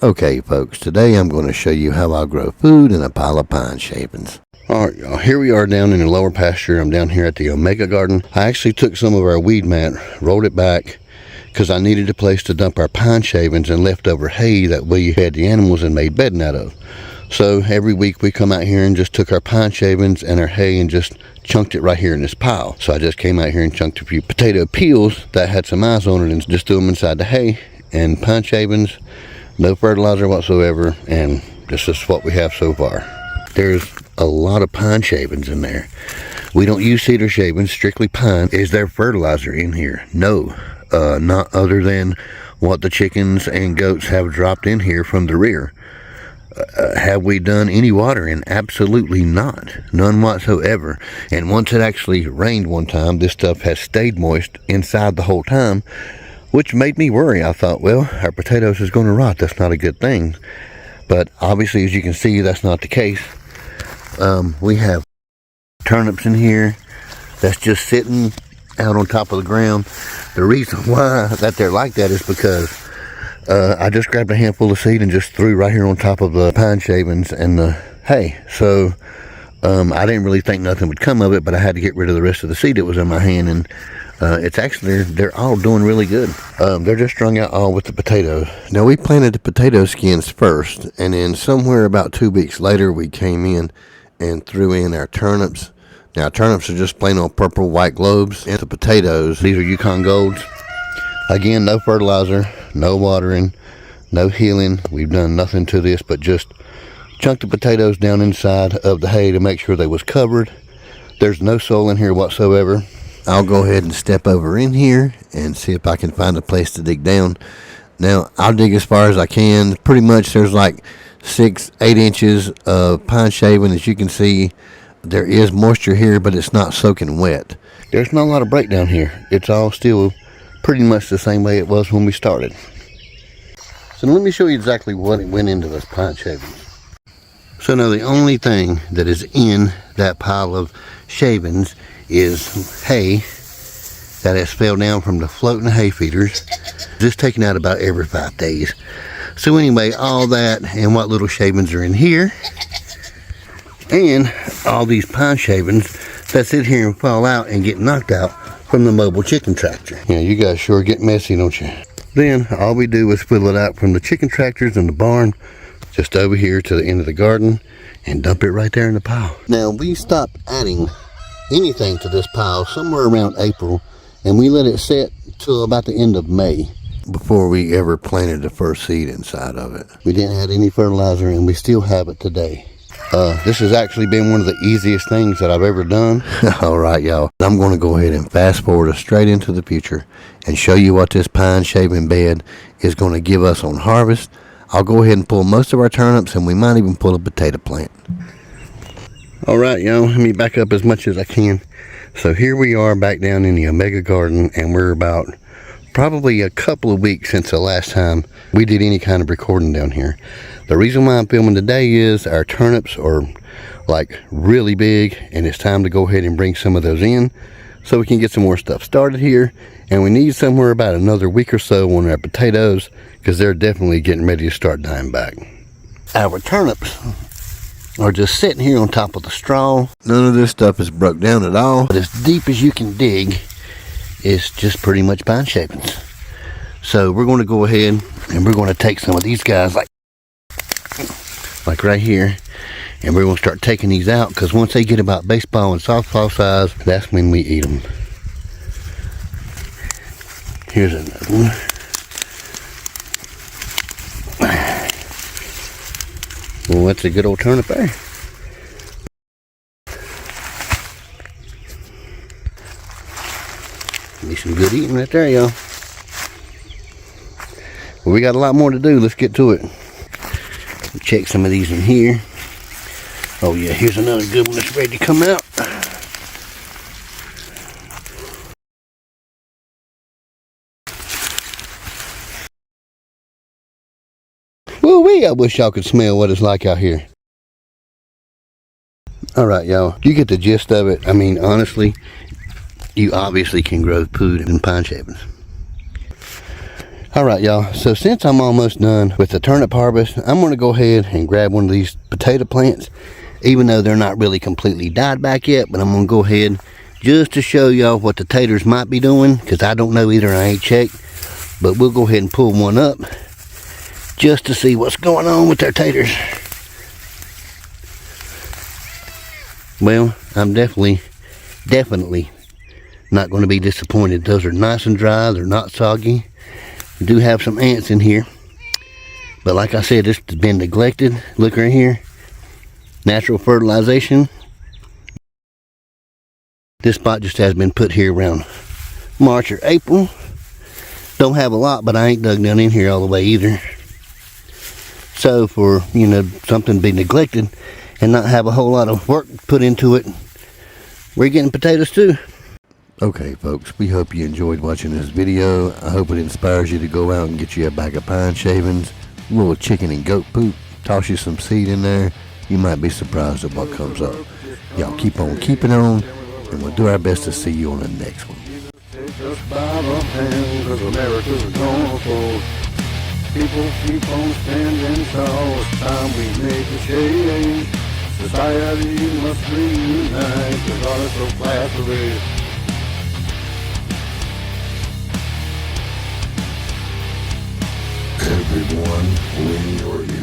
Okay folks, today I'm going to show you how I grow food in a pile of pine shavings. Alright y'all, here we are down in the lower pasture. I'm down here at the Omega Garden. I actually took some of our weed mat, rolled it back, because I needed a place to dump our pine shavings and leftover hay that we had the animals and made bedding out of. So every week we come out here and just took our pine shavings and our hay and just chunked it right here in this pile. So I just came out here and chunked a few potato peels that had some eyes on it and just threw them inside the hay and pine shavings. No fertilizer whatsoever, and this is what we have so far. There's a lot of pine shavings in there. We don't use cedar shavings, strictly pine. Is there fertilizer in here? No, not other than what the chickens and goats have dropped in here from the rear. Have we done any watering? Absolutely not. None whatsoever. And once it actually rained one time, this stuff has stayed moist inside the whole time, which made me worry. I thought, well, our potatoes is going to rot. That's not a good thing. But obviously, as you can see, that's not the case. We have turnips in here that's just sitting out on top of the ground. The reason why that they're like that is because I just grabbed a handful of seed and just threw right here on top of the pine shavings and the hay. So I didn't really think nothing would come of it, but I had to get rid of the rest of the seed that was in my hand, and it's actually, they're all doing really good. They're just strung out all with the potatoes. Now we planted the potato skins first, and then somewhere about 2 weeks later we came in and threw in our turnips. Now turnips are just plain old purple white globes, and the potatoes, these are Yukon Golds. Again, no fertilizer, no watering, no healing. We've done nothing to this but just chunked the potatoes down inside of the hay to make sure they was covered. There's no soil in here whatsoever. I'll go ahead and step over in here and see if I can find a place to dig down. Now, I'll dig as far as I can. Pretty much there's like 6-8 inches of pine shaving. As you can see, there is moisture here, but it's not soaking wet. There's not a lot of breakdown here. It's all still pretty much the same way it was when we started. So let me show you exactly what it went into this pine shavings. So now the only thing that is in that pile of shavings is hay that has fell down from the floating hay feeders, just taken out about every 5 days. So anyway, all that and what little shavings are in here, and all these pine shavings that sit here and fall out and get knocked out from the mobile chicken tractor. Yeah, you guys sure get messy, don't you? Then all we do is fill it out from the chicken tractors in the barn just over here to the end of the garden and dump it right there in the pile. Now we stopped adding anything to this pile somewhere around April, and we let it sit till about the end of May before we ever planted the first seed inside of it. We didn't add any fertilizer, and we still have it today. This has actually been one of the easiest things that I've ever done. Alright y'all, I'm going to go ahead and fast forward us straight into the future and show you what this pine shaving bed is going to give us on harvest. I'll go ahead and pull most of our turnips, and we might even pull a potato plant. Alright y'all, let me back up as much as I can. So here we are back down in the Omega Garden, and we're about probably a couple of weeks since the last time we did any kind of recording down here. The reason why I'm filming today is our turnips are like really big, and it's time to go ahead and bring some of those in so we can get some more stuff started here. And we need somewhere about another week or so on our potatoes, because they're definitely getting ready to start dying back. Our turnips are just sitting here on top of the straw. None of this stuff is broke down at all, but as deep as you can dig, it's just pretty much pine shavings. So we're going to go ahead and we're going to take some of these guys like right here, and we're going to start taking these out, because once they get about baseball and softball size, that's when we eat them. Here's another one. Well, that's a good old turnip there. Be some good eating right there, y'all. Well, we got a lot more to do. Let's get to it. Check some of these in here. Oh yeah, here's another good one that's ready to come out. Woo-wee, I wish y'all could smell what it's like out here. Alright y'all, you get the gist of it. I mean, honestly, you obviously can grow food in pine shavings. All right, y'all, so since I'm almost done with the turnip harvest, I'm going to go ahead and grab one of these potato plants, even though they're not really completely died back yet. But I'm going to go ahead just to show y'all what the taters might be doing, because I don't know either, I ain't checked. But we'll go ahead and pull one up just to see what's going on with their taters. Well, I'm definitely not going to be disappointed. Those are nice and dry, they're not soggy. We do have some ants in here, but like I said, this has been neglected. Look right here, natural fertilization. This spot just has been put here around March or April. Don't have a lot, but I ain't dug down in here all the way either. So for, you know, something to be neglected and not have a whole lot of work put into it, we're getting potatoes too. Okay, folks, we hope you enjoyed watching this video. I hope it inspires you to go out and get you a bag of pine shavings, a little chicken and goat poop, toss you some seed in there. You might be surprised at what comes up. Y'all keep on keeping on, and we'll do our best to see you on the next one. Take us by the hand, 'cause America's gonna fold. People keep on standing tall. It's time we make a change. Society must reunite, regardless of class or race. Everyone, lean your ears.